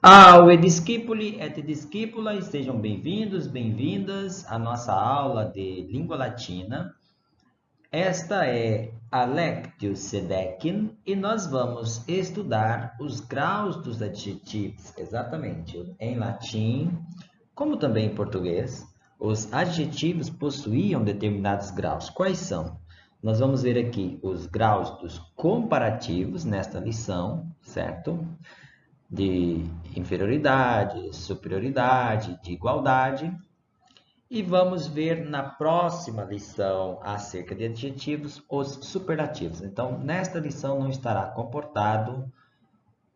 Ao Ediscipuli et Discipula, sejam bem-vindos, bem-vindas à nossa aula de língua latina. Esta é a Lectio Sedecin e nós vamos estudar os graus dos adjetivos, exatamente, em latim, como também em português. Os adjetivos possuíam determinados graus. Quais são? Nós vamos ver aqui os graus dos comparativos nesta lição, certo? De inferioridade, superioridade, de igualdade. E vamos ver na próxima lição acerca de adjetivos os superlativos. Então, nesta lição não estará comportado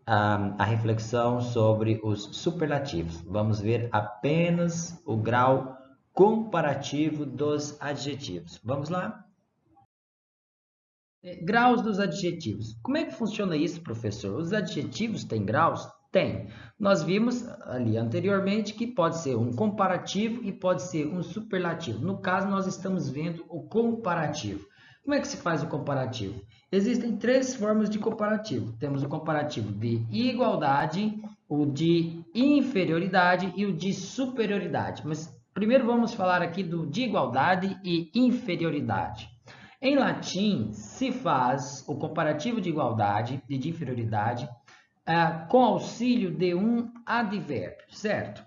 a reflexão sobre os superlativos. Vamos ver apenas o grau comparativo dos adjetivos. Vamos lá? Graus dos adjetivos. Como é que funciona isso, professor? Os adjetivos têm graus? Tem. Nós vimos ali anteriormente que pode ser um comparativo e pode ser um superlativo. No caso, nós estamos vendo o comparativo. Como é que se faz o comparativo? Existem três formas de comparativo. Temos o comparativo de igualdade, o de inferioridade e o de superioridade. Mas primeiro vamos falar aqui do de igualdade e inferioridade. Em latim, se faz o comparativo de igualdade e de inferioridade com auxílio de um advérbio, certo?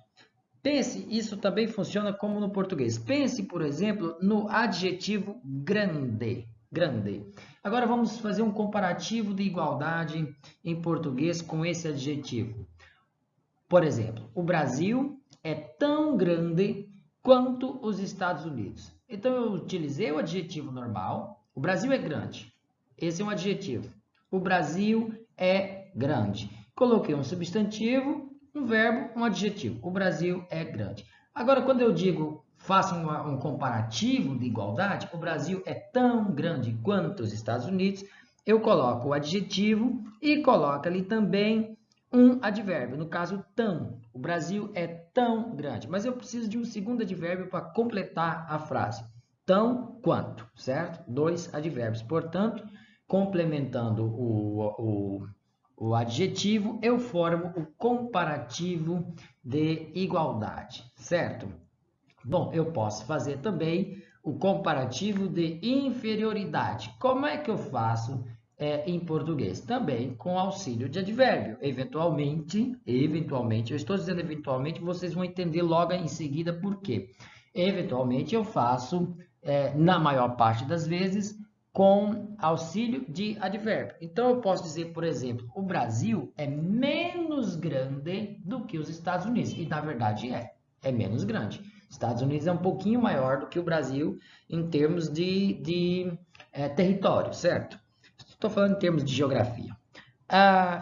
Pense, isso também funciona como no português. Pense, por exemplo, no adjetivo grande. Grande. Agora vamos fazer um comparativo de igualdade em português com esse adjetivo. Por exemplo, o Brasil é tão grande quanto os Estados Unidos. Então, eu utilizei o adjetivo normal. O Brasil é grande. Esse é um adjetivo. O Brasil é grande. Coloquei um substantivo, um verbo, um adjetivo. O Brasil é grande. Agora, quando eu digo, faço um comparativo de igualdade, o Brasil é tão grande quanto os Estados Unidos, eu coloco o adjetivo e coloco ali também um advérbio, no caso, tão. O Brasil é tão grande, mas eu preciso de um segundo advérbio para completar a frase. Tão quanto, certo? Dois advérbios. Portanto, complementando o adjetivo, eu formo o comparativo de igualdade, certo? Bom, eu posso fazer também o comparativo de inferioridade. Como é que eu faço em português? Também com auxílio de advérbio. Eventualmente, eu estou dizendo eventualmente, vocês vão entender logo em seguida por quê. Eventualmente, eu faço, na maior parte das vezes, com auxílio de advérbio. Então, eu posso dizer, por exemplo, o Brasil é menos grande do que os Estados Unidos. E, na verdade, é menos grande. Estados Unidos é um pouquinho maior do que o Brasil em termos de território, certo? Estou falando em termos de geografia.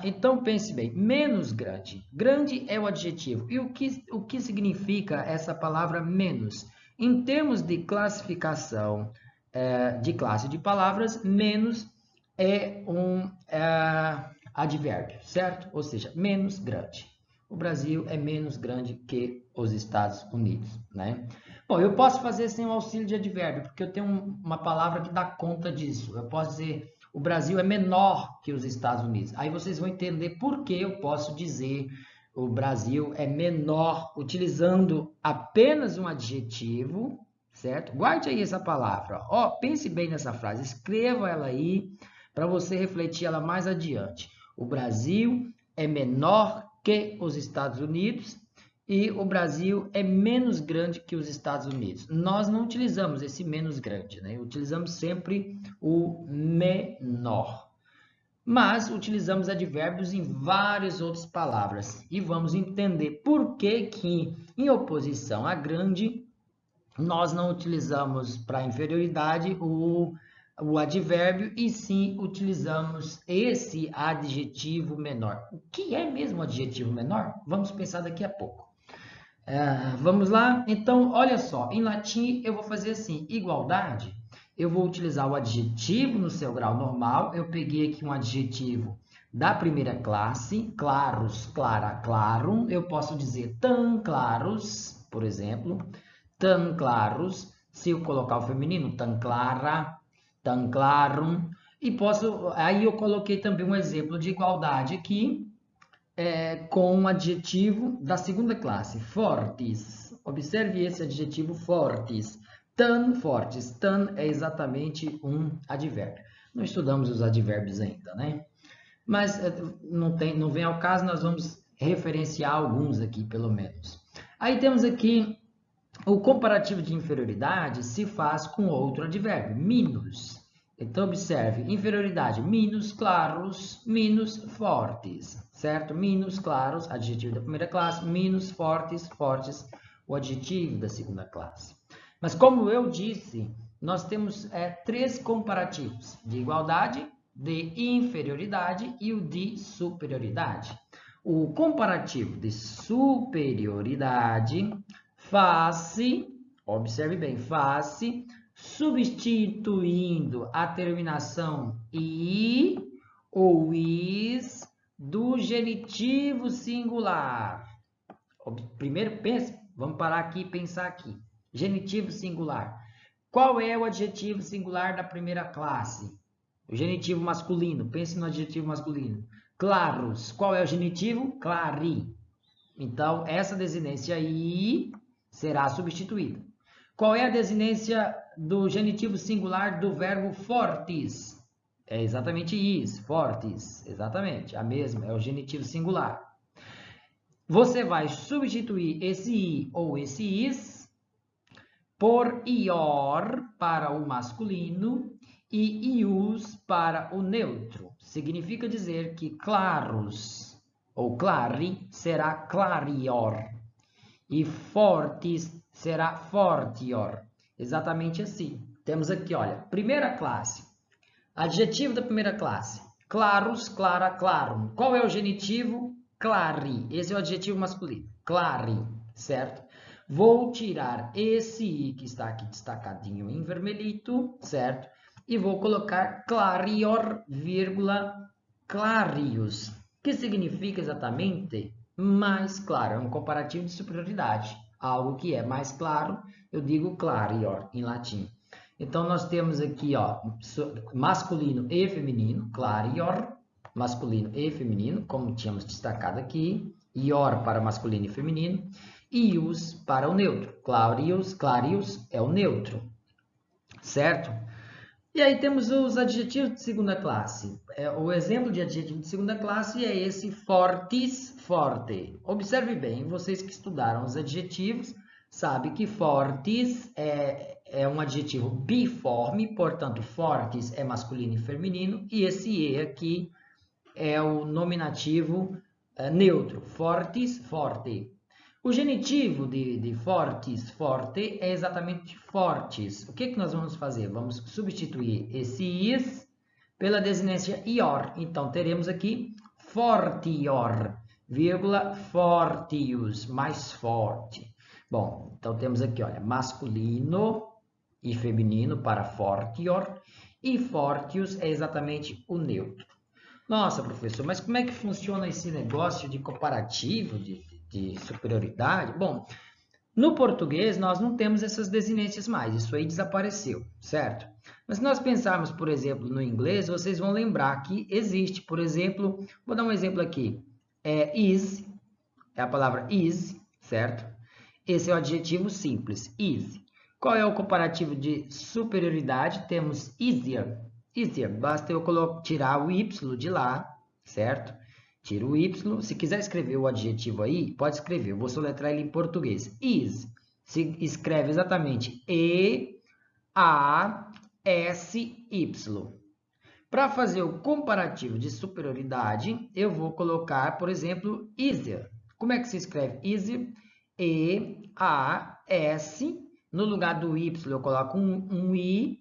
Então, pense bem, menos grande. Grande é o adjetivo. E o que significa essa palavra menos? Em termos de classificação de classe de palavras, menos é um advérbio, certo? Ou seja, menos grande. O Brasil é menos grande que os Estados Unidos, né? Bom, eu posso fazer sem o auxílio de advérbio, porque eu tenho uma palavra que dá conta disso. Eu posso dizer, o Brasil é menor que os Estados Unidos. Aí vocês vão entender por que eu posso dizer o Brasil é menor, utilizando apenas um adjetivo, certo? Guarde aí essa palavra. Ó, pense bem nessa frase, escreva ela aí para você refletir ela mais adiante. O Brasil é menor que os Estados Unidos e o Brasil é menos grande que os Estados Unidos. Nós não utilizamos esse menos grande, né? Utilizamos sempre o menor. Mas utilizamos advérbios em várias outras palavras e vamos entender por que que, em oposição a grande, nós não utilizamos para inferioridade o advérbio e sim utilizamos esse adjetivo menor. O que é mesmo adjetivo menor? Vamos pensar daqui a pouco. Vamos lá? Então, olha só, em latim eu vou fazer assim, igualdade, eu vou utilizar o adjetivo no seu grau normal, eu peguei aqui um adjetivo da primeira classe, claros, clara, claro, eu posso dizer tão claros, por exemplo, tão claros, se eu colocar o feminino, tão clara, tão claro, e posso, aí eu coloquei também um exemplo de igualdade aqui, com um adjetivo da segunda classe, fortes. Observe esse adjetivo fortes. Tão fortes. Tão é exatamente um advérbio. Não estudamos os advérbios ainda, né? Mas não vem ao caso, nós vamos referenciar alguns aqui, pelo menos. Aí temos aqui o comparativo de inferioridade se faz com outro advérbio, minus. Então, observe, inferioridade, minus claros, minus fortes, certo? Minus claros, adjetivo da primeira classe, minus fortes, fortes, o adjetivo da segunda classe. Mas, como eu disse, nós temos três comparativos, de igualdade, de inferioridade e o de superioridade. O comparativo de superioridade faz-se, observe bem, faz-se substituindo a terminação "i" ou "is" do genitivo singular. Primeiro, pense, vamos parar aqui e pensar aqui. Genitivo singular. Qual é o adjetivo singular da primeira classe? O genitivo masculino. Pense no adjetivo masculino. Claros. Qual é o genitivo? Clari. Então, essa desinência "i" será substituída. Qual é a desinência do genitivo singular do verbo fortes? É exatamente "is", fortes, exatamente, a mesma, é o genitivo singular. Você vai substituir esse "i" ou esse "is" por "ior" para o masculino e "ius" para o neutro. Significa dizer que claros ou clari será clarior e fortis será fortior. Exatamente assim. Temos aqui, olha, primeira classe. Adjetivo da primeira classe. Claros, clara, clarum. Qual é o genitivo? Clari. Esse é o adjetivo masculino. Clari, certo? Vou tirar esse "i" que está aqui destacadinho em vermelhito, certo? E vou colocar clarior, vírgula, clarius, que significa exatamente mais claro. É um comparativo de superioridade. Algo que é mais claro, eu digo clarior em latim. Então, nós temos aqui, ó, masculino e feminino, clarior, masculino e feminino, como tínhamos destacado aqui, ior para masculino e feminino, e ius para o neutro. Clarius é o neutro, certo? E aí temos os adjetivos de segunda classe. O exemplo de adjetivo de segunda classe é esse fortis, forte. Observe bem, vocês que estudaram os adjetivos, sabem que fortis é um adjetivo biforme, portanto, fortis é masculino e feminino, e esse "e" aqui é o nominativo neutro, fortis, forte. O genitivo de fortis, forte, é exatamente fortes. O que nós vamos fazer? Vamos substituir esse "is" pela desinência "ior". Então, teremos aqui fortior, vírgula, fortius, mais forte. Bom, então temos aqui, olha, masculino e feminino para fortior, e fortius é exatamente o neutro. Nossa, professor, mas como é que funciona esse negócio de comparativo, de superioridade? Bom, no português nós não temos essas desinências mais, isso aí desapareceu, certo? Mas se nós pensarmos, por exemplo, no inglês, vocês vão lembrar que existe, por exemplo, vou dar um exemplo aqui, is, é a palavra is, certo? Esse é o adjetivo simples, is. Qual é o comparativo de superioridade? Temos easier. Easier, basta eu tirar o y de lá, certo? Tiro o y. Se quiser escrever o adjetivo aí, pode escrever. Eu vou soletrar ele em português. Is se escreve exatamente E-A-S-Y. Para fazer o comparativo de superioridade, eu vou colocar, por exemplo, easier. Como é que se escreve easier? E-A-S, no lugar do Y eu coloco um I,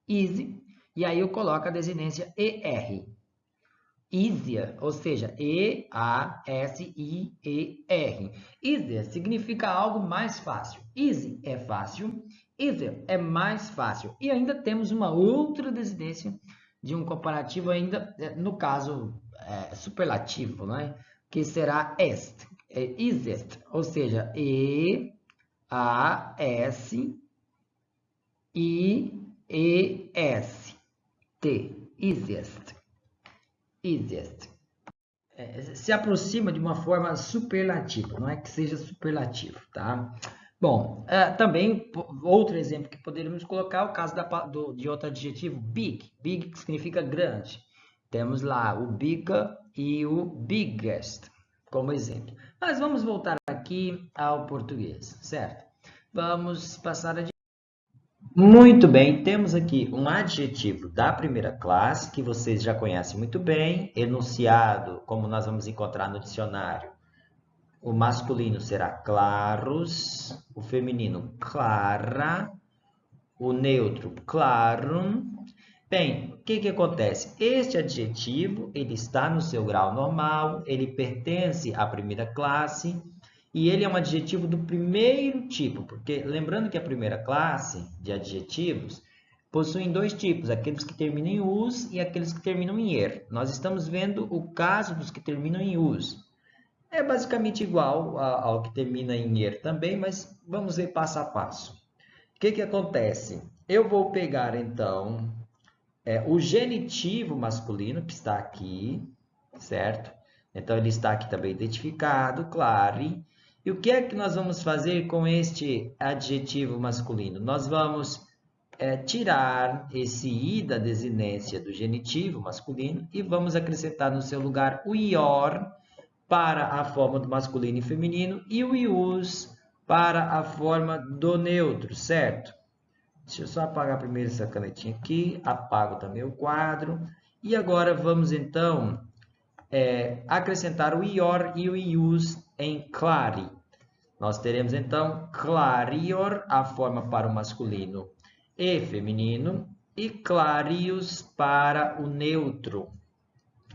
easy, e aí eu coloco a desinência ER. Easier, ou seja, E-A-S-I-E-R. Easier significa algo mais fácil. Easy é fácil, easier é mais fácil. E ainda temos uma outra desinência de um comparativo ainda, no caso, superlativo, né? Que será est, easiest, ou seja, E-A-S-I-E-S-T, easiest, easiest. se aproxima de uma forma superlativa, não é que seja superlativo, tá? Bom, também outro exemplo que poderíamos colocar é o caso de outro adjetivo, big. Big que significa grande. Temos lá o bigger e o biggest como exemplo. Mas vamos voltar aqui ao português, certo? Vamos passar adiante. Muito bem, temos aqui um adjetivo da primeira classe, que vocês já conhecem muito bem, enunciado, como nós vamos encontrar no dicionário. O masculino será claros, o feminino clara, o neutro clarum. Bem, o que acontece? Este adjetivo, ele está no seu grau normal, ele pertence à primeira classe, e ele é um adjetivo do primeiro tipo, porque lembrando que a primeira classe de adjetivos possuem dois tipos, aqueles que terminam em us e aqueles que terminam em er. Nós estamos vendo o caso dos que terminam em us. É basicamente igual ao que termina em er também, mas vamos ver passo a passo. O que acontece? Eu vou pegar, então, o genitivo masculino, que está aqui, certo? Então, ele está aqui também identificado, claro. E o que é que nós vamos fazer com este adjetivo masculino? Nós vamos tirar esse i da desinência do genitivo masculino e vamos acrescentar no seu lugar o ior para a forma do masculino e feminino e o ius para a forma do neutro, certo? Deixa eu só apagar primeiro essa canetinha aqui, apago também o quadro. E agora vamos então acrescentar o ior e o ius em clari. Nós teremos então clarior, a forma para o masculino e feminino, e clarius para o neutro.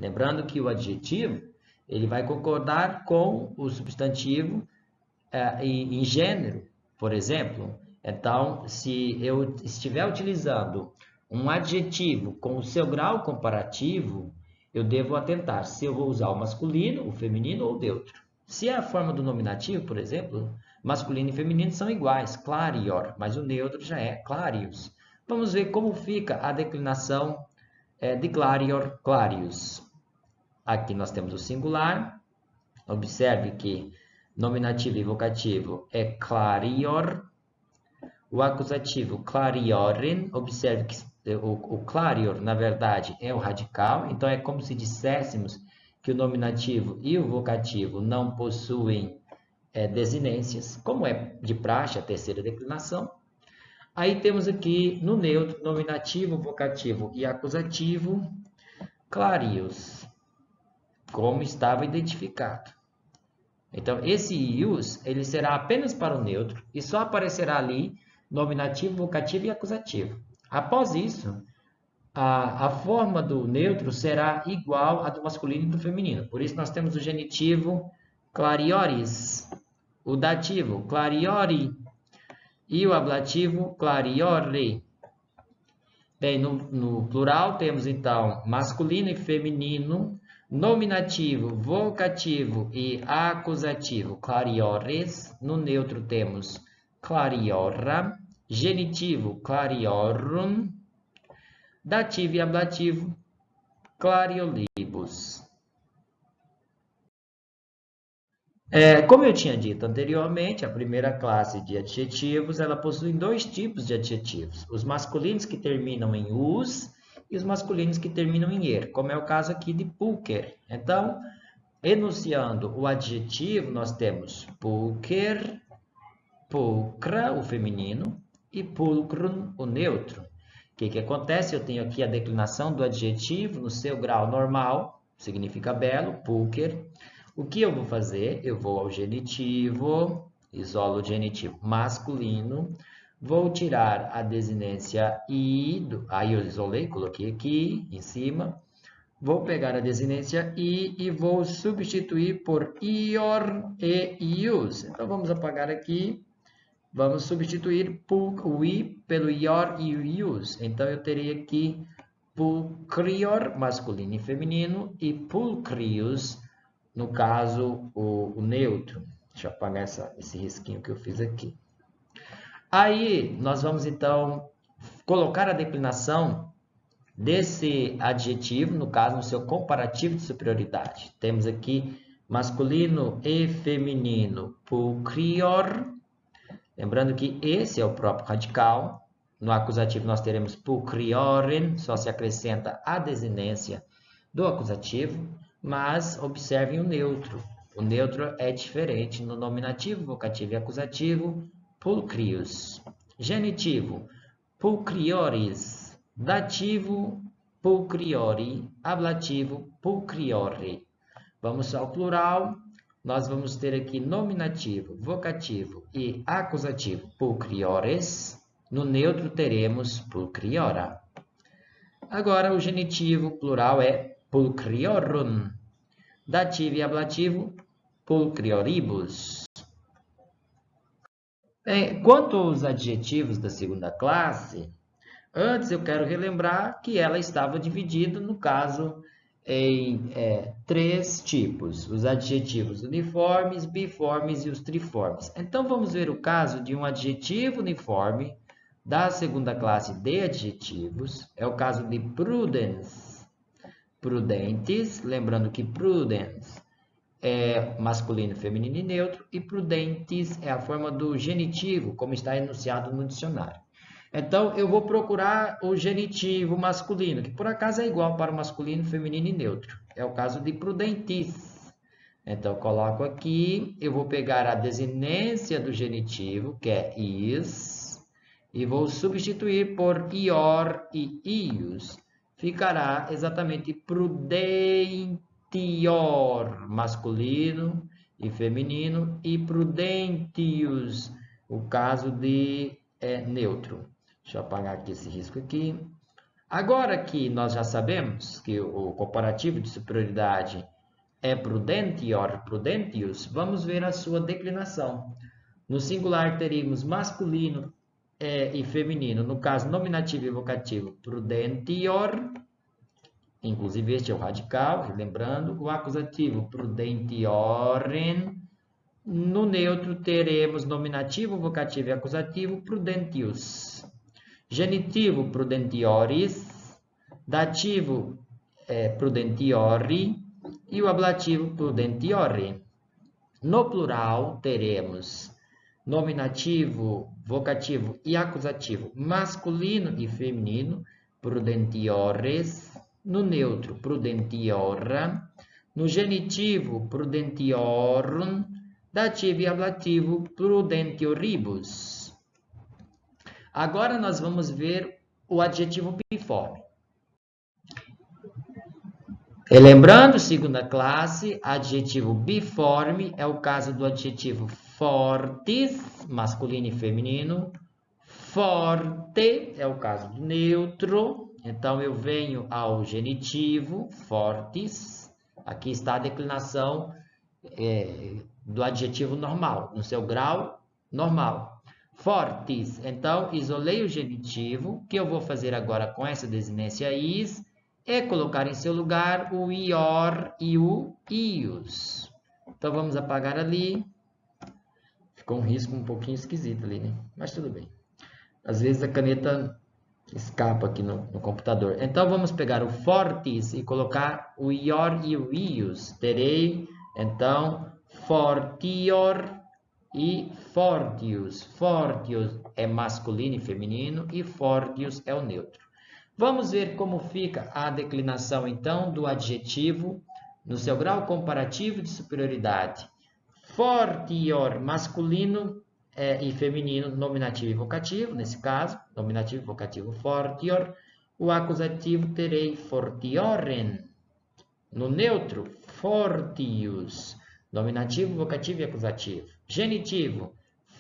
Lembrando que o adjetivo ele vai concordar com o substantivo em gênero, por exemplo. Então, se eu estiver utilizando um adjetivo com o seu grau comparativo, eu devo atentar se eu vou usar o masculino, o feminino ou o neutro. Se é a forma do nominativo, por exemplo, masculino e feminino são iguais, clarior, mas o neutro já é clarius. Vamos ver como fica a declinação de clarior, clarius. Aqui nós temos o singular. Observe que nominativo e vocativo é clarior. O acusativo clarioren. Observe que o clarior, na verdade, é o radical. Então, é como se disséssemos que o nominativo e o vocativo não possuem desinências, como é de praxe a terceira declinação. Aí temos aqui no neutro, nominativo, vocativo e acusativo, clarios, como estava identificado. Então, esse ius, ele será apenas para o neutro e só aparecerá ali nominativo, vocativo e acusativo. Após isso, a forma do neutro será igual à do masculino e do feminino. Por isso, nós temos o genitivo clariores, o dativo clariori e o ablativo clariore. Bem, no plural temos então masculino e feminino, nominativo, vocativo e acusativo, clariores. No neutro temos clariora, genitivo, clariorum, dativo e ablativo, clariolibus. Como eu tinha dito anteriormente, a primeira classe de adjetivos, ela possui dois tipos de adjetivos. Os masculinos que terminam em us e os masculinos que terminam em er, como é o caso aqui de pulcher. Então, enunciando o adjetivo, nós temos pulcher, pulcra, o feminino, e pulcrum, o neutro. O que acontece? Eu tenho aqui a declinação do adjetivo no seu grau normal, significa belo, pulcher. O que eu vou fazer? Eu vou ao genitivo, isolo o genitivo masculino, vou tirar a desinência i, aí eu isolei, coloquei aqui em cima, vou pegar a desinência i e vou substituir por ior e ius. Então, vamos apagar aqui, vamos substituir o i pelo ior e o ius. Então, eu terei aqui pulcrior, masculino e feminino, e pulcrius, no caso, o neutro. Deixa eu apagar esse risquinho que eu fiz aqui. Aí, nós vamos, então, colocar a declinação desse adjetivo, no caso, no seu comparativo de superioridade. Temos aqui masculino e feminino, pulcrior. Lembrando que esse é o próprio radical. No acusativo nós teremos pulcriorem, só se acrescenta a desinência do acusativo, mas observem o neutro. O neutro é diferente no nominativo, vocativo e acusativo, pulcrius. Genitivo, pulcriores. Dativo, pulcriori. Ablativo, pulcriore. Vamos ao plural. Nós vamos ter aqui nominativo, vocativo e acusativo, pulcriores. No neutro teremos pulcriora. Agora o genitivo plural é pulcriorum. Dativo e ablativo, pulcrioribus. Quanto aos adjetivos da segunda classe, antes eu quero relembrar que ela estava dividida, no caso, em 3 tipos: os adjetivos uniformes, biformes e os triformes. Então, vamos ver o caso de um adjetivo uniforme da segunda classe de adjetivos. É o caso de prudens, prudentes, lembrando que prudens é masculino, feminino e neutro, e prudentes é a forma do genitivo, como está enunciado no dicionário. Então, eu vou procurar o genitivo masculino, que por acaso é igual para o masculino, feminino e neutro. É o caso de prudentes. Então, eu coloco aqui, eu vou pegar a desinência do genitivo, que é is, e vou substituir por ior e ius. Ficará exatamente prudentior, masculino e feminino, e prudentius, o caso de neutro. Deixa eu apagar aqui esse risco aqui. Agora que nós já sabemos que o comparativo de superioridade é prudentior, prudentius, vamos ver a sua declinação. No singular teríamos masculino e feminino, no caso nominativo e vocativo, prudentior, inclusive este é o radical, lembrando, o acusativo prudentiorem. No neutro teremos nominativo, vocativo e acusativo, prudentius. Genitivo, prudentioris. Dativo, prudentiori. E o ablativo, prudentiore. No plural, teremos nominativo, vocativo e acusativo masculino e feminino, prudentiores. No neutro, prudentiora. No genitivo, prudentiorum. Dativo e ablativo, prudentioribus. Agora nós vamos ver o adjetivo biforme. Lembrando, segunda classe, adjetivo biforme é o caso do adjetivo fortis, masculino e feminino. Forte é o caso do neutro. Então, eu venho ao genitivo, fortis. Aqui está a declinação do adjetivo normal, no seu grau normal. Fortis, então, isolei o genitivo, que eu vou fazer agora com essa desinência is, é colocar em seu lugar o ior e o ius. Então, vamos apagar ali. Ficou um risco um pouquinho esquisito ali, né? Mas tudo bem. Às vezes a caneta escapa aqui no computador. Então, vamos pegar o fortis e colocar o ior e o ius. Terei, então, fortior e fortius. Fortius é masculino e feminino e fortius é o neutro. Vamos ver como fica a declinação, então, do adjetivo no seu grau comparativo de superioridade. Fortior, masculino e feminino, nominativo e vocativo, nesse caso, nominativo e vocativo fortior. O acusativo terei fortiorem. No neutro, fortius, nominativo, vocativo e acusativo. Genitivo,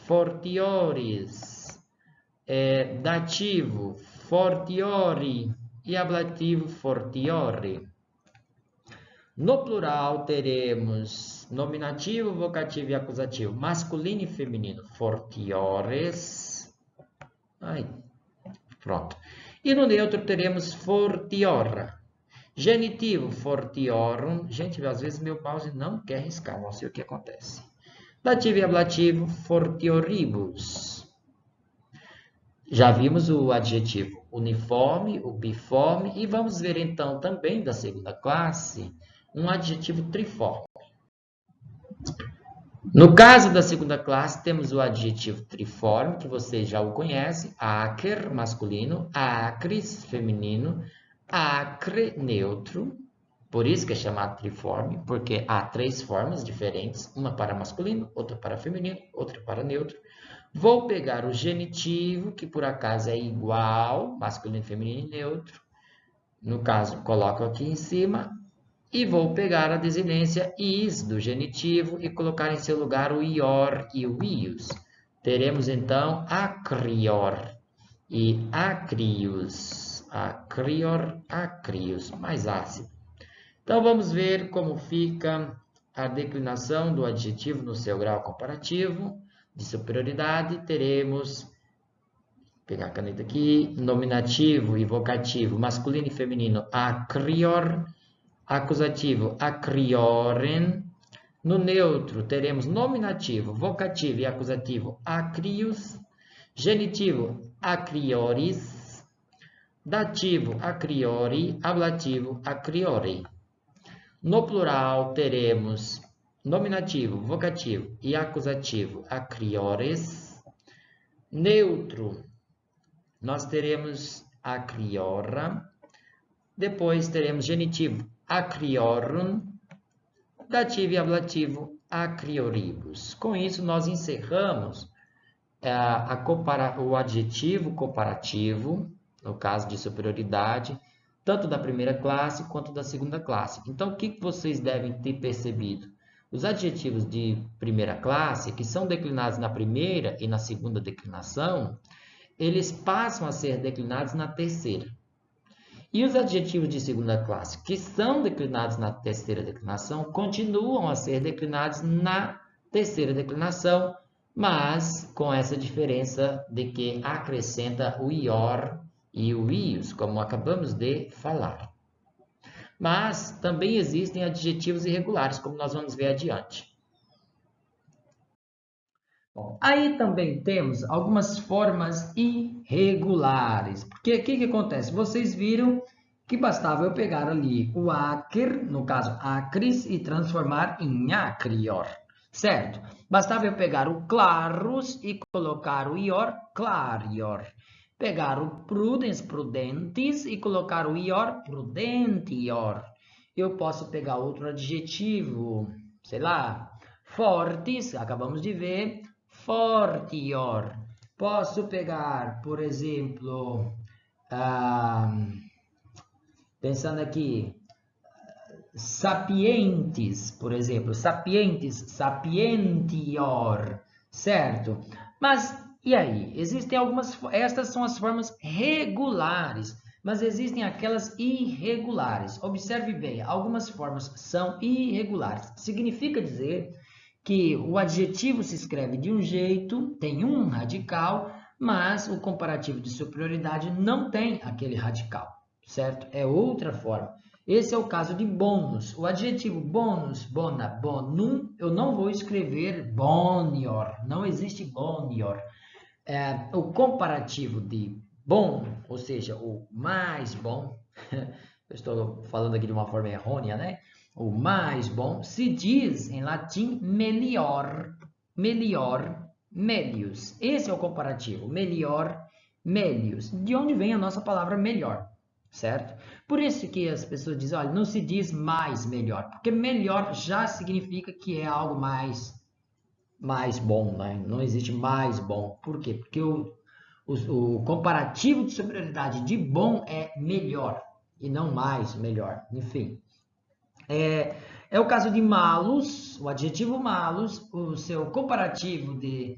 fortiores. Dativo, fortiori. E ablativo, fortiore. No plural, teremos nominativo, vocativo e acusativo, masculino e feminino, fortiores. Pronto. E no neutro, teremos fortiora. Genitivo, fortiorum. Gente, às vezes meu mouse não quer riscar, não sei o que acontece. Dativo e ablativo, fortioribus. Já vimos o adjetivo uniforme, o biforme, e vamos ver então também da segunda classe um adjetivo triforme. No caso da segunda classe, temos o adjetivo triforme, que você já o conhece, acer, masculino, acris, feminino, acre, neutro. Por isso que é chamado triforme, porque há 3 formas diferentes, uma para masculino, outra para feminino, outra para neutro. Vou pegar o genitivo, que por acaso é igual, masculino, feminino e neutro. No caso, coloco aqui em cima. E vou pegar a desinência is do genitivo e colocar em seu lugar o ior e o ius. Teremos então acrior e acrius. Acrior, acrius, mais ácido. Então vamos ver como fica a declinação do adjetivo no seu grau comparativo de superioridade. Teremos, vou pegar a caneta aqui, nominativo e vocativo masculino e feminino acrior. Acusativo, acriorem. No neutro, teremos nominativo, vocativo e acusativo, acrius. Genitivo, acrioris. Dativo, acriori. Ablativo, acriori. No plural, teremos nominativo, vocativo e acusativo, acriores. Neutro, nós teremos acriora. Depois teremos genitivo, acriorum, dativo e ablativo, acrioribus. Com isso, nós encerramos o adjetivo comparativo, no caso de superioridade, tanto da primeira classe quanto da segunda classe. Então, o que vocês devem ter percebido? Os adjetivos de primeira classe, que são declinados na primeira e na segunda declinação, eles passam a ser declinados na terceira. E os adjetivos de segunda classe, que são declinados na terceira declinação, continuam a ser declinados na terceira declinação, mas com essa diferença de que acrescenta o ior e o ius, como acabamos de falar. Mas também existem adjetivos irregulares, como nós vamos ver adiante. Bom, aí também temos algumas formas irregulares. Porque o que acontece? Vocês viram que bastava eu pegar ali o acer, no caso acris, e transformar em acrior, certo? Bastava eu pegar o clarus e colocar o ior, clarior. Pegar o prudens, prudentes, e colocar o ior, prudentior. Eu posso pegar outro adjetivo, sei lá, fortis, acabamos de ver, fortior. Posso pegar, por exemplo, pensando aqui, sapientes, por exemplo, sapientes, sapientior, certo? Mas, e aí? Existem algumas, estas são as formas regulares, mas existem aquelas irregulares. Observe bem, algumas formas são irregulares. Significa dizer que o adjetivo se escreve de um jeito, tem um radical, mas o comparativo de superioridade não tem aquele radical, certo? É outra forma. Esse é o caso de bônus. O adjetivo bônus, bona, bonum, eu não vou escrever bonior. Não existe bonior. O comparativo de bom, ou seja, o mais bom, eu estou falando aqui de uma forma errônea, né? O mais bom se diz em latim melior, melior, melius. Esse é o comparativo, melior, melius. De onde vem a nossa palavra melhor, certo? Por isso que as pessoas dizem, olha, não se diz mais melhor, porque melhor já significa que é algo mais bom, né? Não existe mais bom. Por quê? Porque o comparativo de superioridade de bom é melhor e não mais melhor. Enfim, é o caso de malus, o adjetivo malus, o seu comparativo de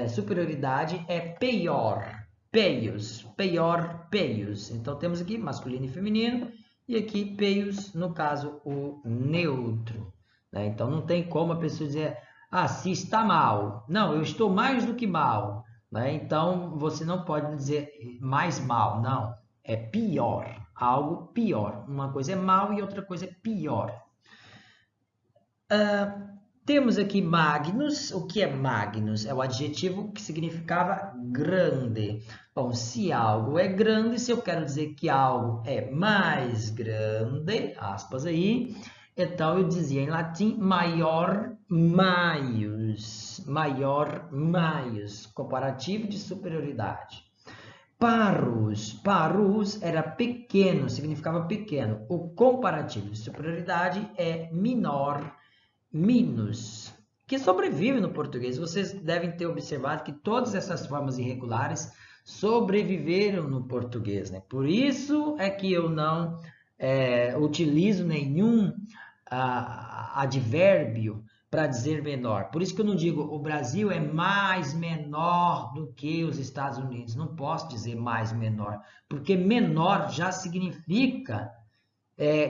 superioridade é peior, peius, peior, peius. Então temos aqui masculino e feminino e aqui peius, no caso o neutro, né? Então não tem como a pessoa dizer, ah, se está mal. Não, eu estou mais do que mal, né? Então você não pode dizer mais mal, não. É pior, algo pior. Uma coisa é mal e outra coisa é pior. Temos aqui Magnus. O que é Magnus? É o adjetivo que significava grande. Bom, se algo é grande, se eu quero dizer que algo é mais grande, aspas aí, então eu dizia em latim maior maius. Maior maius, comparativo de superioridade. Parus. Parus era pequeno, significava pequeno. O comparativo de superioridade é minor, minus, que sobrevive no português. Vocês devem ter observado que todas essas formas irregulares sobreviveram no português, né? Por isso é que eu não utilizo nenhum advérbio para dizer menor. Por isso que eu não digo o Brasil é mais menor do que os Estados Unidos. Não posso dizer mais menor, porque menor já significa,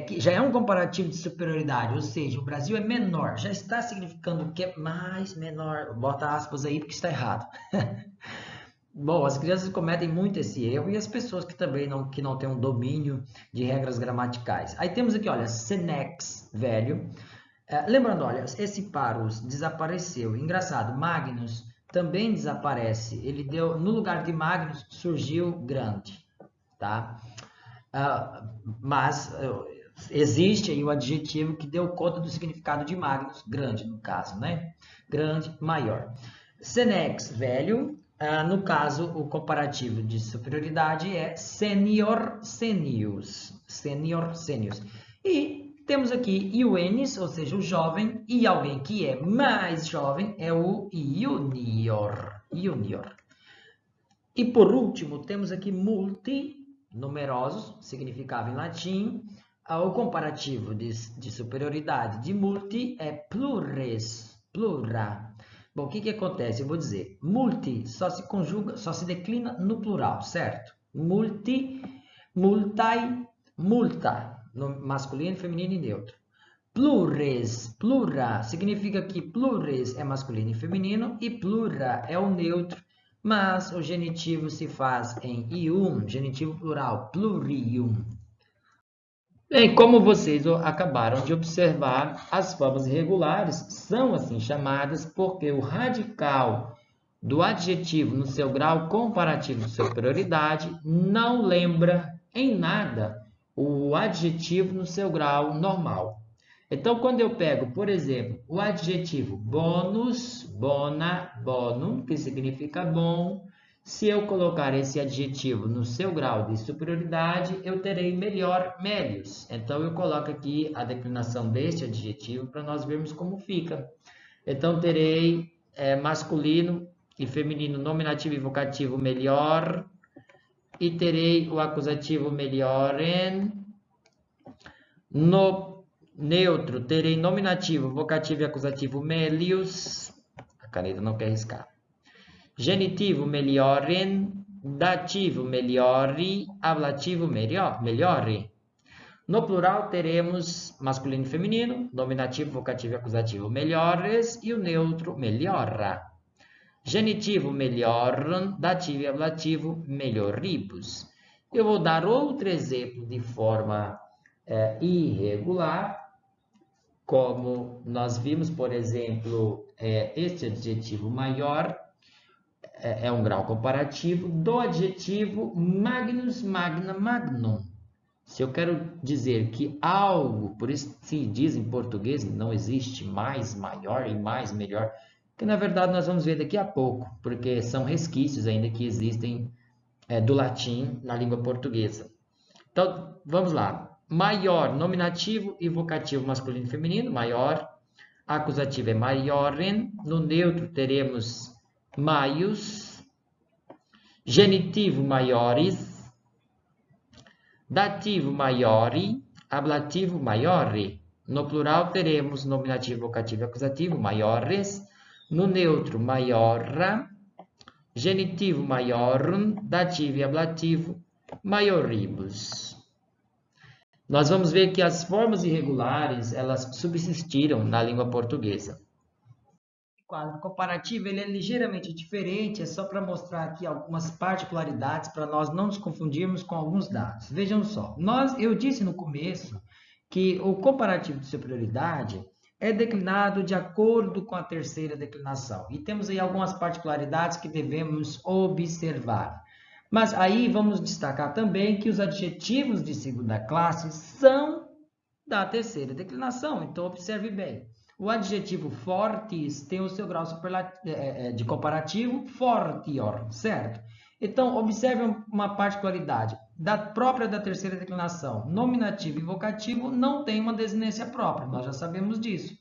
que já é um comparativo de superioridade, ou seja, o Brasil é menor, já está significando que é mais menor. Bota aspas aí porque está errado. Bom, as crianças cometem muito esse erro e as pessoas que também não têm um domínio de regras gramaticais. Aí temos aqui, olha, senex, velho. Lembrando, olha, esse parus desapareceu. Engraçado, Magnus também desaparece. Ele deu, no lugar de Magnus, surgiu grande, tá? Mas existe aí o adjetivo que deu conta do significado de Magnus, grande no caso, né? Grande, maior. Senex, velho. No caso, o comparativo de superioridade é senior, senius. Senior, senius. E temos aqui iones, ou seja, o jovem, e alguém que é mais jovem é o junior. Junior. E por último, temos aqui multi, numerosos, significava em latim. O comparativo de superioridade de multi é plures, plura. Bom, o que acontece? Eu vou dizer, multi só se conjuga, só se declina no plural, certo? Multi, multai, multa, no masculino, feminino e neutro. Plures, plura, significa que plures é masculino e feminino e plura é o neutro, mas o genitivo se faz em ium, genitivo plural, plurium. Bem, como vocês acabaram de observar, as formas irregulares são assim chamadas porque o radical do adjetivo no seu grau comparativo de superioridade não lembra em nada o adjetivo no seu grau normal. Então, quando eu pego, por exemplo, o adjetivo bonus, bona, bonum, que significa bom, se eu colocar esse adjetivo no seu grau de superioridade, eu terei melhor, melius. Então, eu coloco aqui a declinação deste adjetivo para nós vermos como fica. Então, terei masculino e feminino, nominativo e vocativo melhor, e terei o acusativo melhorem. No neutro, terei nominativo, vocativo e acusativo melius. A caneta não quer riscar. Genitivo melhorem, dativo melhore, ablativo melhore. No plural teremos masculino e feminino, nominativo, vocativo e acusativo melhores e o neutro melhora. Genitivo melhoram, dativo e ablativo melhoribus. Eu vou dar outro exemplo de forma irregular, como nós vimos, por exemplo, este adjetivo maior é um grau comparativo do adjetivo magnus, magna, magnum. Se eu quero dizer que algo, por isso se diz em português, não existe mais, maior e mais, melhor, que na verdade nós vamos ver daqui a pouco, porque são resquícios ainda que existem do latim na língua portuguesa. Então, vamos lá. Maior, nominativo e vocativo masculino e feminino, maior. Acusativo é maiorem. No neutro teremos maius. Genitivo maiores. Dativo maiori. Ablativo maiore. No plural teremos nominativo, vocativo e acusativo maiores. No neutro maiora. Genitivo maiorum. Dativo e ablativo maioribus. Nós vamos ver que as formas irregulares, elas subsistiram na língua portuguesa. O quadro comparativo ele é ligeiramente diferente, é só para mostrar aqui algumas particularidades para nós não nos confundirmos com alguns dados. Vejam só, eu disse no começo que o comparativo de superioridade é declinado de acordo com a terceira declinação. E temos aí algumas particularidades que devemos observar. Mas aí vamos destacar também que os adjetivos de segunda classe são da terceira declinação. Então, observe bem. O adjetivo fortis tem o seu grau de comparativo fortior, certo? Então, observe uma particularidade. Da própria da terceira declinação, nominativo e vocativo não tem uma desinência própria, nós já sabemos disso.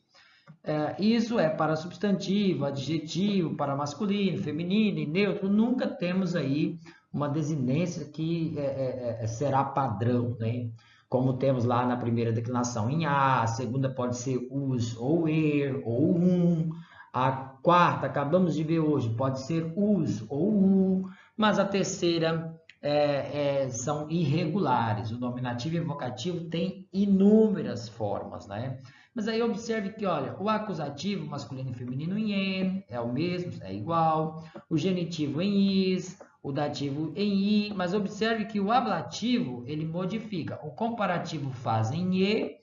Isso é para substantivo, adjetivo, para masculino, feminino e neutro, nunca temos aí uma desinência que será padrão, né? Como temos lá na primeira declinação em a segunda pode ser us ou er ou a quarta, acabamos de ver hoje, pode ser us ou mas a terceira são irregulares. O nominativo e o vocativo tem inúmeras formas, né? Mas aí observe que, olha, o acusativo masculino e feminino em em é o mesmo, é igual. O genitivo em is, o dativo em i, mas observe que o ablativo, ele modifica. O comparativo faz em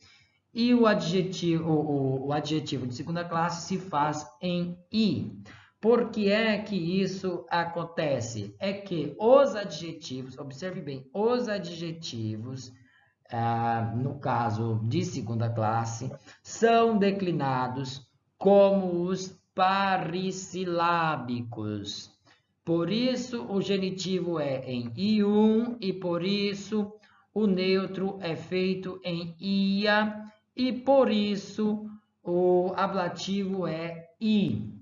e o adjetivo de segunda classe se faz em i. Por que é que isso acontece? É que os adjetivos, observe bem, os adjetivos, no caso de segunda classe, são declinados como os parissilábicos. Por isso, o genitivo é em i1 e por isso o neutro é feito em ia e por isso o ablativo é i.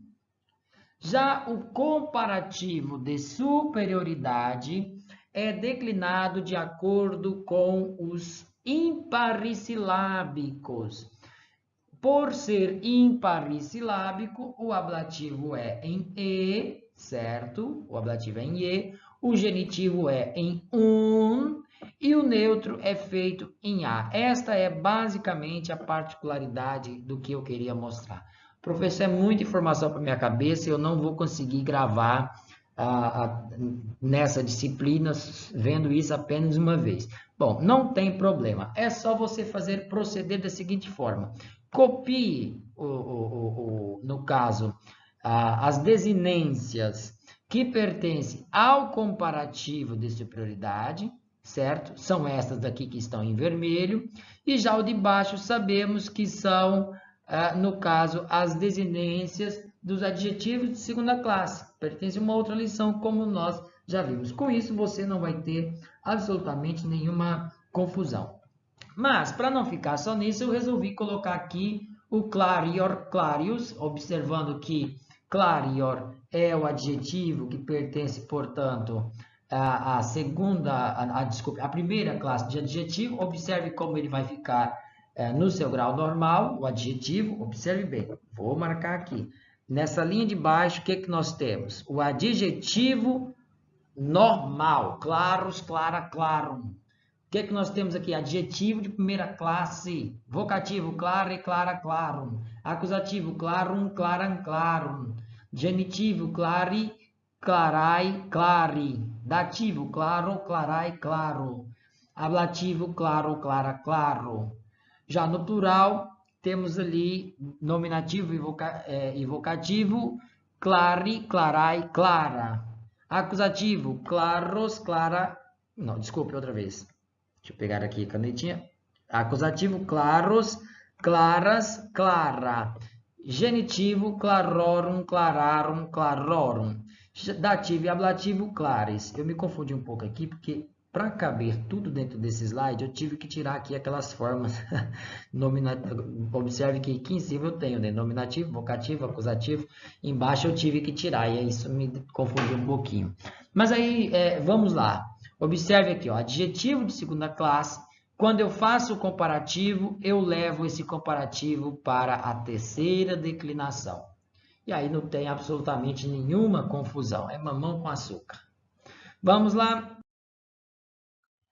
Já o comparativo de superioridade é declinado de acordo com os imparissilábicos. Por ser imparissilábico, o ablativo é em e, certo? O ablativo é em e, o genitivo é em e o neutro é feito em a. Esta é basicamente a particularidade do que eu queria mostrar. Professor, é muita informação para minha cabeça e eu não vou conseguir gravar nessa disciplina, vendo isso apenas uma vez. Bom, não tem problema, é só você proceder da seguinte forma. Copie, no caso, as desinências que pertencem ao comparativo de superioridade, certo? São essas daqui que estão em vermelho, e já o de baixo sabemos que são, no caso, as desinências dos adjetivos de segunda classe. Pertence a uma outra lição, como nós já vimos. Com isso, você não vai ter absolutamente nenhuma confusão. Mas, para não ficar só nisso, eu resolvi colocar aqui o clarior clarius, observando que clarior é o adjetivo que pertence, portanto, à primeira classe de adjetivo. Observe como ele vai ficar no seu grau normal, o adjetivo. Observe bem, vou marcar aqui. Nessa linha de baixo, o que nós temos? O adjetivo normal, claros, clara, clarum. O que nós temos aqui? Adjetivo de primeira classe, vocativo, clare, clara, clarum. Acusativo, clarum, claram, clarum. Genitivo, clari, clarai, clari. Dativo, claro, clarai, claro. Ablativo, claro, clara, claro. Já no plural, temos ali nominativo e vocativo, clari, clarai, clara. Acusativo, claros, clara... Não, desculpe, outra vez. Deixa eu pegar aqui a canetinha. Acusativo, claros, claras, clara. Genitivo, clarorum, clararum, clarorum. Dativo e ablativo, clares. Eu me confundi um pouco aqui, porque para caber tudo dentro desse slide, eu tive que tirar aqui aquelas formas. Observe que aqui em cima eu tenho, né? Nominativo, vocativo, acusativo. Embaixo eu tive que tirar, e isso me confundiu um pouquinho. Mas aí, vamos lá. Observe aqui, ó, adjetivo de segunda classe. Quando eu faço o comparativo, eu levo esse comparativo para a terceira declinação. E aí não tem absolutamente nenhuma confusão. É mamão com açúcar. Vamos lá.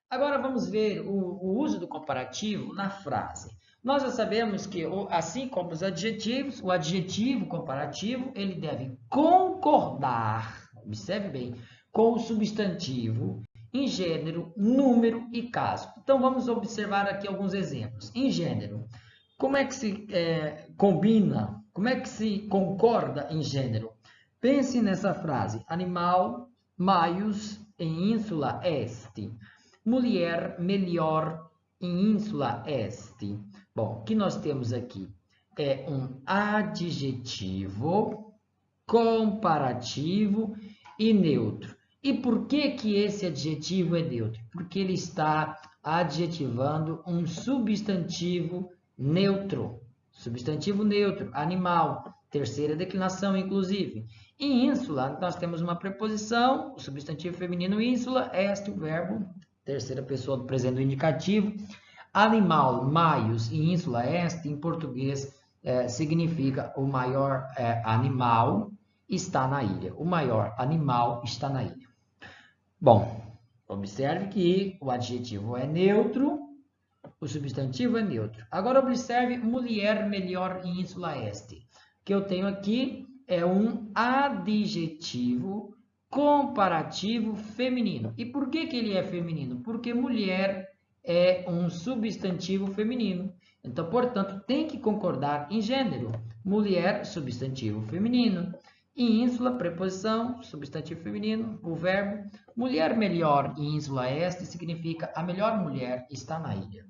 Agora vamos ver o uso do comparativo na frase. Nós já sabemos que, assim como os adjetivos, o adjetivo comparativo, ele deve concordar, observe bem, com o substantivo em gênero, número e caso. Então, vamos observar aqui alguns exemplos. Em gênero, Como é que se combina? Como é que se concorda em gênero? Pense nessa frase. Animal, maius, em ínsula est. Mulher, melhor, em ínsula est. Bom, o que nós temos aqui é um adjetivo comparativo e neutro. E por que que esse adjetivo é neutro? Porque ele está adjetivando um substantivo neutro. Substantivo neutro, animal, terceira declinação, inclusive. Em ínsula, nós temos uma preposição, o substantivo feminino ínsula, est, o verbo, terceira pessoa do presente do indicativo. Animal, maius, e ínsula est, em português, significa o maior animal está na ilha. O maior animal está na ilha. Bom, observe que o adjetivo é neutro, o substantivo é neutro. Agora observe mulher, melhor, em ínsula est. O que eu tenho aqui é um adjetivo comparativo feminino. E por que que ele é feminino? Porque mulher é um substantivo feminino. Então, portanto, tem que concordar em gênero. Mulher, substantivo feminino. Em ínsula, preposição, substantivo feminino, o verbo. Mulher melhor em ínsula est significa a melhor mulher está na ilha.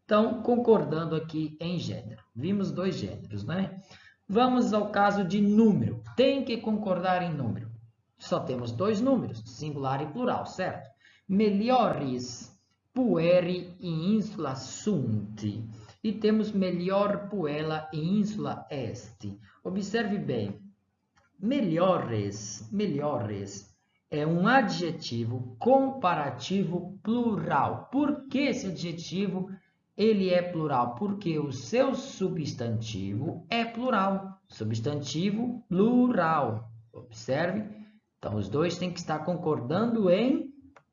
Então, concordando aqui em gênero. Vimos dois gêneros, né? Vamos ao caso de número. Tem que concordar em número. Só temos dois números, singular e plural, certo? Melhores pueri in insula sunt. E temos melhor puella in insula est. Observe bem. Melhores é um adjetivo comparativo plural. Por que esse adjetivo ele é plural? Porque o seu substantivo é plural. Substantivo plural. Observe. Então, os dois têm que estar concordando em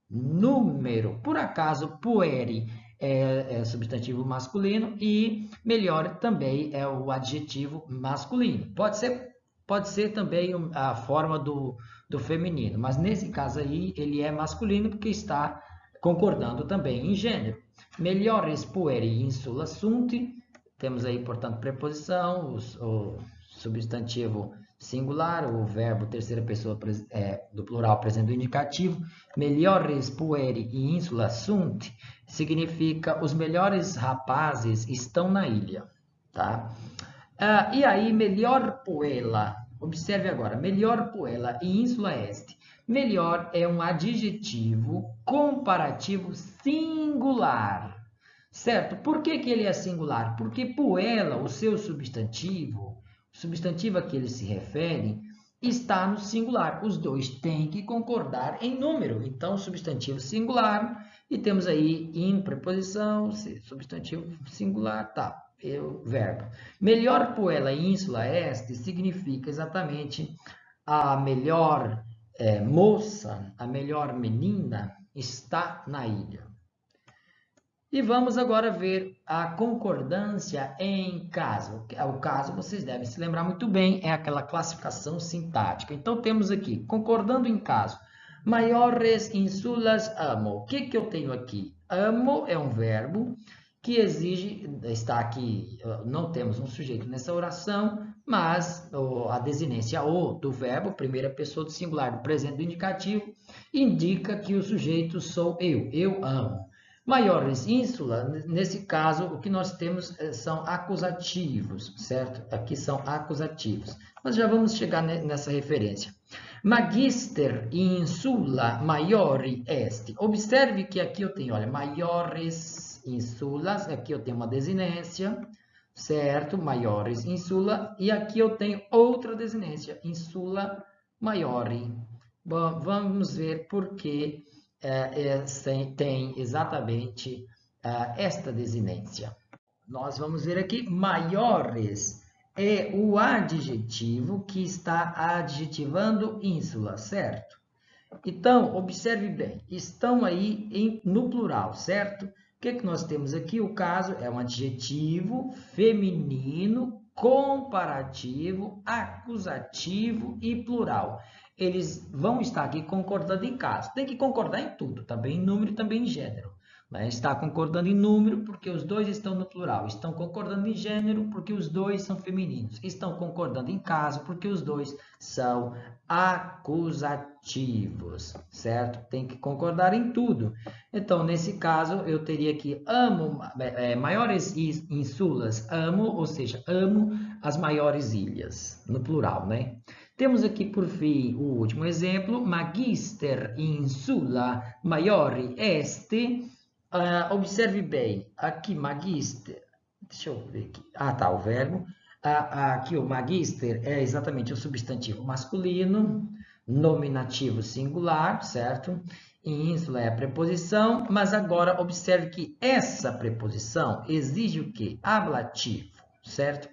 número. Por acaso, pueri é substantivo masculino e melhor também é o adjetivo masculino. Pode ser também a forma do feminino, mas nesse caso aí ele é masculino porque está concordando também em gênero. Melhores pueri insula sunt, temos aí, portanto, preposição, o substantivo singular, o verbo terceira pessoa do plural presente do indicativo. Melhores pueri insula sunt significa os melhores rapazes estão na ilha, tá? E aí, melhor puella, observe agora, melhor puella em ínsula est. Melhor é um adjetivo comparativo singular, certo? Por que que ele é singular? Porque puella, o seu substantivo, o substantivo a que ele se refere, está no singular. Os dois têm que concordar em número. Então, substantivo singular, e temos aí in preposição, substantivo singular, tá. O verbo. Melhor puella in insula est significa exatamente a melhor moça, a melhor menina está na ilha. E vamos agora ver a concordância em caso. O caso, vocês devem se lembrar muito bem, é aquela classificação sintática. Então, temos aqui, concordando em caso, maiores insulas amo. O que que eu tenho aqui? Amo é um verbo que exige, está aqui, não temos um sujeito nessa oração, mas a desinência o do verbo, primeira pessoa do singular do presente do indicativo, indica que o sujeito sou eu amo. Maiores ínsula, nesse caso, o que nós temos são acusativos, certo? Aqui são acusativos. Mas já vamos chegar nessa referência. Magister insula maiori est. Observe que aqui eu tenho, olha, maiores insulas, aqui eu tenho uma desinência, certo? Maiores insula, e aqui eu tenho outra desinência, insula maiori. Bom, vamos ver por que tem exatamente esta desinência. Nós vamos ver aqui, maiores é o adjetivo que está adjetivando ínsula, certo? Então, observe bem, estão aí no plural, certo? O que nós temos aqui? O caso é um adjetivo feminino, comparativo, acusativo e plural. Eles vão estar aqui concordando em caso. Tem que concordar em tudo, também em número e também em gênero. Né? Está concordando em número porque os dois estão no plural. Estão concordando em gênero porque os dois são femininos. Estão concordando em caso porque os dois são acusativos, certo? Tem que concordar em tudo. Então, nesse caso, eu teria que amo maiores insulas, amo, ou seja, amo as maiores ilhas, no plural, né? Temos aqui, por fim, o último exemplo, magister insula maiori est. Observe bem, aqui magister, deixa eu ver aqui, tá, o verbo. Aqui o magister é exatamente o substantivo masculino, nominativo singular, certo? Ínsula é a preposição, mas agora observe que essa preposição exige o quê? Ablativo, certo?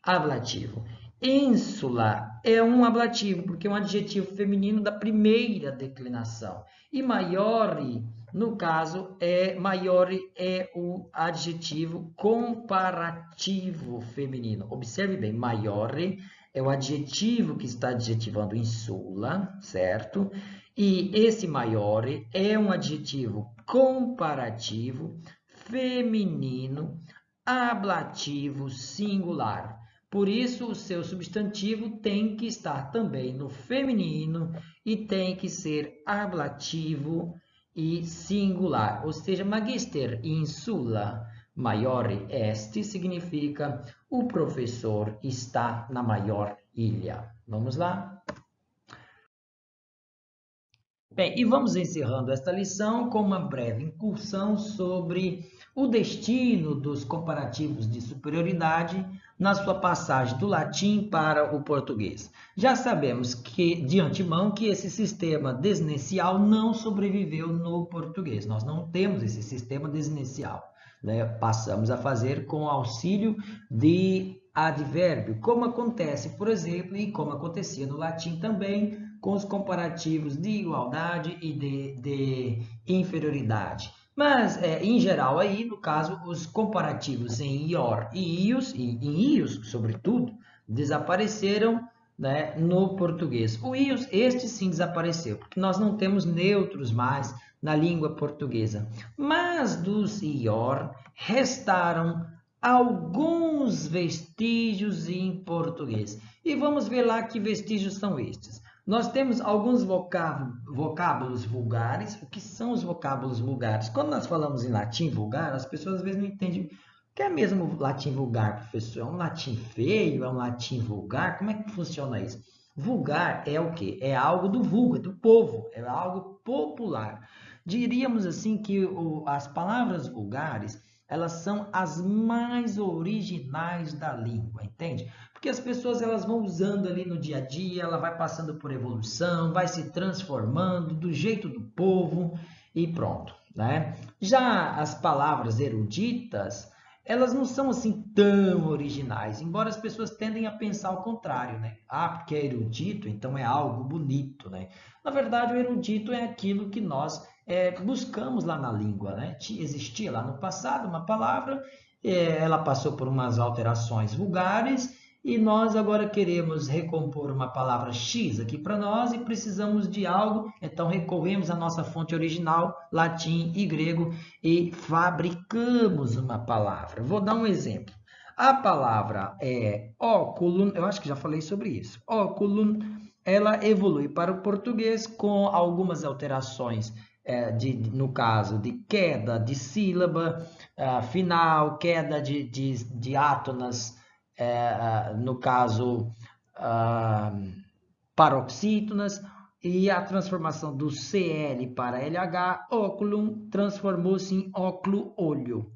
Ablativo. Ínsula é um ablativo, porque é um adjetivo feminino da primeira declinação. E maiore, no caso, maiore é o adjetivo comparativo feminino. Observe bem, maiore é o adjetivo que está adjetivando insula, certo? E esse maiore é um adjetivo comparativo feminino ablativo singular. Por isso, o seu substantivo tem que estar também no feminino e tem que ser ablativo e singular. Ou seja, magister insula maiore est significa o professor está na maior ilha. Vamos lá? Bem, e vamos encerrando esta lição com uma breve incursão sobre o destino dos comparativos de superioridade na sua passagem do latim para o português. Já sabemos que, de antemão, que esse sistema desinicial não sobreviveu no português. Nós não temos esse sistema desinicial, né? Passamos a fazer com auxílio de advérbio, como acontece, por exemplo, e como acontecia no latim também, com os comparativos de igualdade e de inferioridade. Mas, em geral, aí, no caso, os comparativos em ior e ius, e em ius, sobretudo, desapareceram, né, no português. O ius, este sim desapareceu, porque nós não temos neutros mais na língua portuguesa. Mas dos ior restaram alguns vestígios em português. E vamos ver lá que vestígios são estes. Nós temos alguns vocábulos vulgares. O que são os vocábulos vulgares? Quando nós falamos em latim vulgar, as pessoas às vezes não entendem o que é mesmo latim vulgar, professor. É um latim feio? É um latim vulgar? Como é que funciona isso? Vulgar é o quê? É algo do vulgo, é do povo, é algo popular. Diríamos assim que as palavras vulgares, elas são as mais originais da língua, entende? Porque as pessoas elas vão usando ali no dia a dia, ela vai passando por evolução, vai se transformando do jeito do povo e pronto, né? Já as palavras eruditas, elas não são assim tão originais, embora as pessoas tendem a pensar o contrário, né? Porque é erudito, então é algo bonito, né? Na verdade, o erudito é aquilo que nós buscamos lá na língua, né? Existia lá no passado uma palavra, ela passou por umas alterações vulgares e nós agora queremos recompor uma palavra X aqui para nós e precisamos de algo, então recorremos à nossa fonte original, latim e grego, e fabricamos uma palavra. Vou dar um exemplo. A palavra óculum, eu acho que já falei sobre isso. Óculum, ela evolui para o português com algumas alterações, no caso de queda de sílaba final, queda de átonas, no caso paroxítonas, e a transformação do CL para LH, óculum, transformou-se em óculo, olho.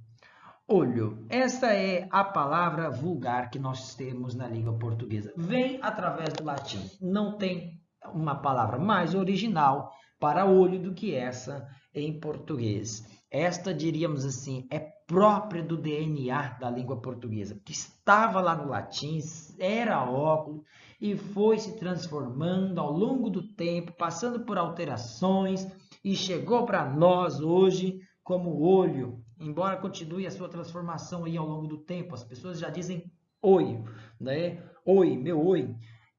Olho, essa é a palavra vulgar que nós temos na língua portuguesa. Vem através do latim. Não tem uma palavra mais original para olho do que essa em português. Esta, diríamos assim, é própria do DNA da língua portuguesa, que estava lá no latim, era óculo e foi se transformando ao longo do tempo, passando por alterações e chegou para nós hoje como olho. Embora continue a sua transformação aí ao longo do tempo, as pessoas já dizem oi, né? Oi, meu oi.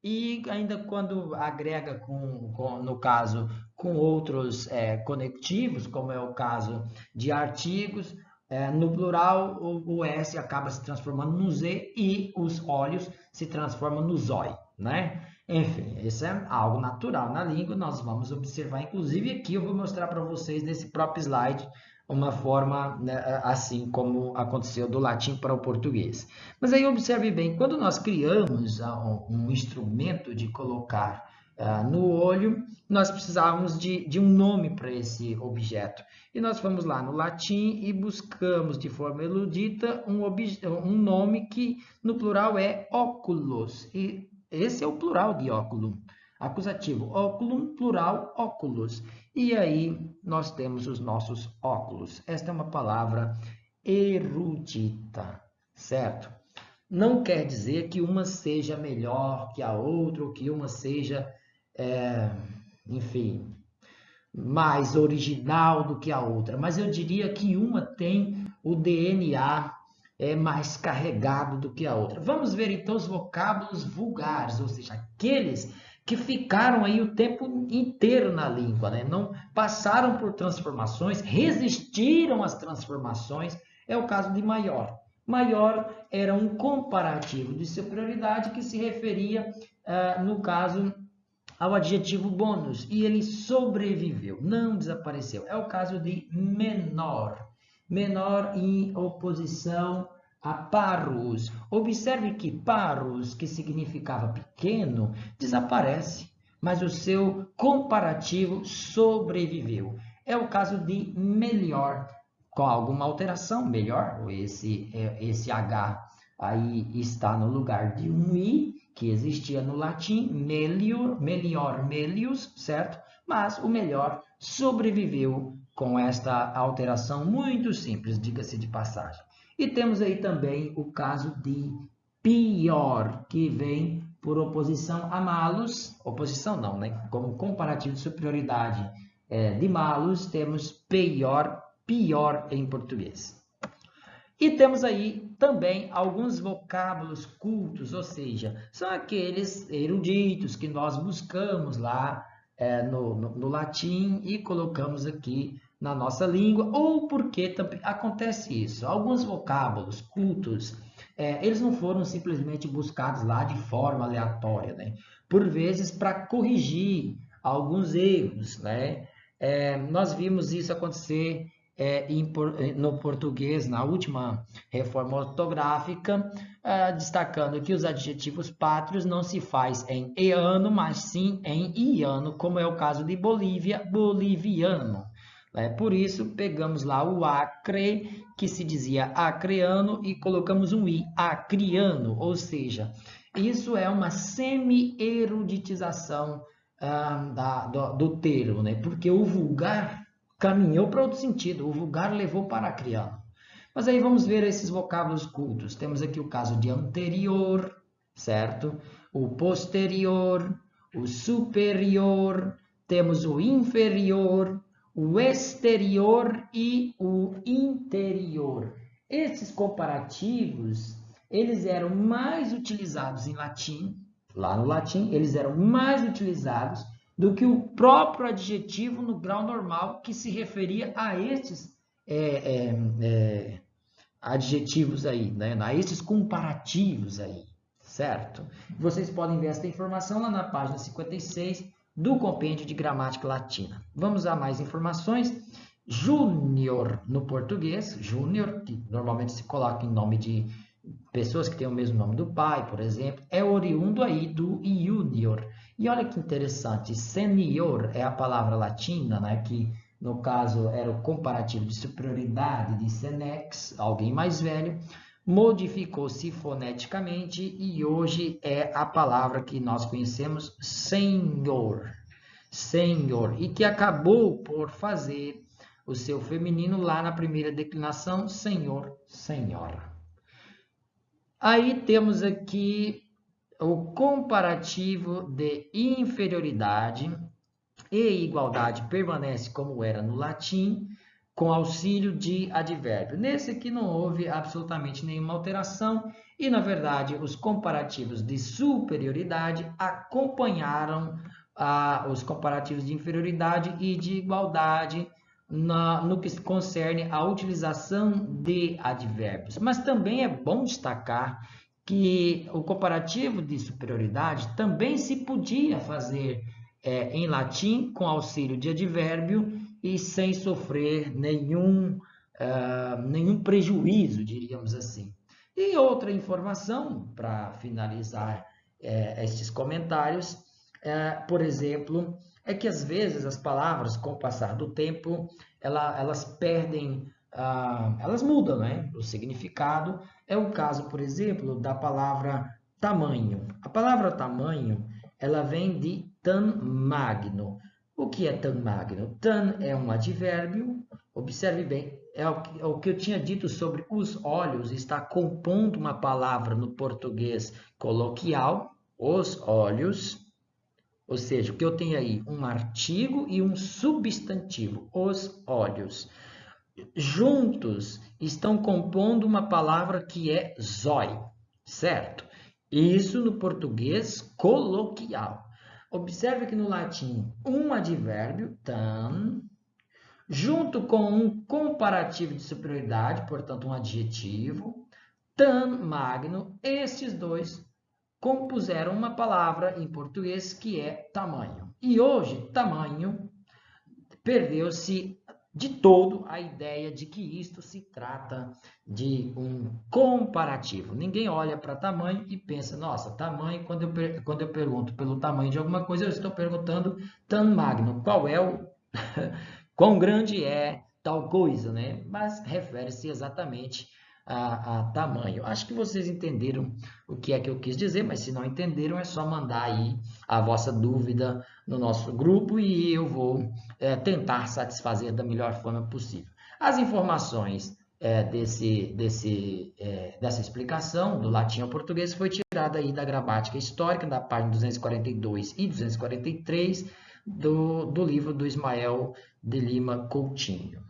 e ainda quando agrega no caso, com outros conectivos, como é o caso de artigos, no plural o S acaba se transformando no Z e os olhos se transformam no zóio, né? Enfim, isso é algo natural na língua, nós vamos observar, inclusive aqui eu vou mostrar para vocês nesse próprio slide, uma forma, né, assim como aconteceu do latim para o português. Mas aí observe bem, quando nós criamos um instrumento de colocar no olho, nós precisávamos de um nome para esse objeto. E nós fomos lá no latim e buscamos de forma erudita um nome que no plural é óculos. E esse é o plural de óculo. Acusativo, óculum, plural, óculos. E aí nós temos os nossos óculos. Esta é uma palavra erudita, certo? Não quer dizer que uma seja melhor que a outra, ou que uma seja, enfim, mais original do que a outra. Mas eu diria que uma tem o DNA mais carregado do que a outra. Vamos ver então os vocábulos vulgares, ou seja, aqueles que ficaram aí o tempo inteiro na língua, né? Não passaram por transformações, resistiram às transformações. É o caso de maior. Maior era um comparativo de superioridade que se referia, no caso, ao adjetivo bônus, e ele sobreviveu, não desapareceu. É o caso de menor. Menor em oposição a parus. Observe que parus, que significava pequeno, desaparece, mas o seu comparativo sobreviveu. É o caso de melhor, com alguma alteração, melhor, esse H aí está no lugar de um I, que existia no latim, melior, melius, certo? Mas o melhor sobreviveu com esta alteração muito simples, diga-se de passagem. E temos aí também o caso de pior, que vem por oposição a malus, oposição não, né? Como comparativo de superioridade de malus, temos pior, pior em português. E temos aí também alguns vocábulos cultos, ou seja, são aqueles eruditos que nós buscamos lá no latim e colocamos aqui na nossa língua, ou porque acontece isso. Alguns vocábulos cultos, eles não foram simplesmente buscados lá de forma aleatória, né? Por vezes para corrigir alguns erros, né? Nós vimos isso acontecer no português, na última reforma ortográfica, destacando que os adjetivos pátrios não se faz em eano, mas sim em iano, como é o caso de Bolívia, boliviano. Por isso, pegamos lá o acre, que se dizia acreano, e colocamos um i, acriano, ou seja, isso é uma semi-eruditização do termo, né? Porque o vulgar caminhou para outro sentido, o vulgar levou para acriano. Mas aí vamos ver esses vocábulos cultos. Temos aqui o caso de anterior, certo? O posterior, o superior, temos o inferior, o exterior e o interior. Esses comparativos, eles eram mais utilizados em latim, lá no latim, eles eram mais utilizados do que o próprio adjetivo no grau normal que se referia a estes adjetivos aí, né? A esses comparativos aí, certo? Vocês podem ver esta informação lá na página 56 do Compêndio de Gramática Latina. Vamos a mais informações. Júnior no português, júnior, que normalmente se coloca em nome de pessoas que têm o mesmo nome do pai, por exemplo, é oriundo aí do junior. E olha que interessante, senior é a palavra latina, né, que no caso era o comparativo de superioridade de senex, alguém mais velho, modificou-se foneticamente e hoje é a palavra que nós conhecemos, senhor. Senhor, e que acabou por fazer o seu feminino lá na primeira declinação, senhor, senhora. Aí temos aqui o comparativo de inferioridade e igualdade permanece como era no latim, com auxílio de advérbio. Nesse aqui não houve absolutamente nenhuma alteração, E, na verdade, os comparativos de superioridade acompanharam os comparativos de inferioridade e de igualdade no que concerne à utilização de advérbios. Mas também é bom destacar que o comparativo de superioridade também se podia fazer em latim com auxílio de advérbio e sem sofrer nenhum prejuízo, diríamos assim. E outra informação, para finalizar estes comentários, por exemplo, é que às vezes as palavras, com o passar do tempo, elas perdem, elas mudam, né, o significado. É o caso, por exemplo, da palavra tamanho. A palavra tamanho, ela vem de tan magno. O que é tan magno? Tan é um advérbio, observe bem, é o que eu tinha dito sobre os olhos, está compondo uma palavra no português coloquial, os olhos, ou seja, o que eu tenho aí? Um artigo e um substantivo, os olhos. Juntos estão compondo uma palavra que é zóio, certo? Isso no português coloquial. Observe que no latim, um advérbio, tan, junto com um comparativo de superioridade, portanto, um adjetivo, tan magno, estes dois compuseram uma palavra em português que é tamanho. E hoje, tamanho, perdeu-se de todo a ideia de que isto se trata de um comparativo. Ninguém olha para tamanho e pensa, nossa, tamanho, quando eu pergunto pelo tamanho de alguma coisa, eu estou perguntando tan magno, qual é o quão grande é tal coisa, né? Mas refere-se exatamente a tamanho. Acho que vocês entenderam o que é que eu quis dizer, mas se não entenderam, é só mandar aí a vossa dúvida no nosso grupo e eu vou tentar satisfazer da melhor forma possível. As informações dessa explicação do latim ao português foi tirada aí da gramática histórica, da página 242 e 243 do livro do Ismael de Lima Coutinho.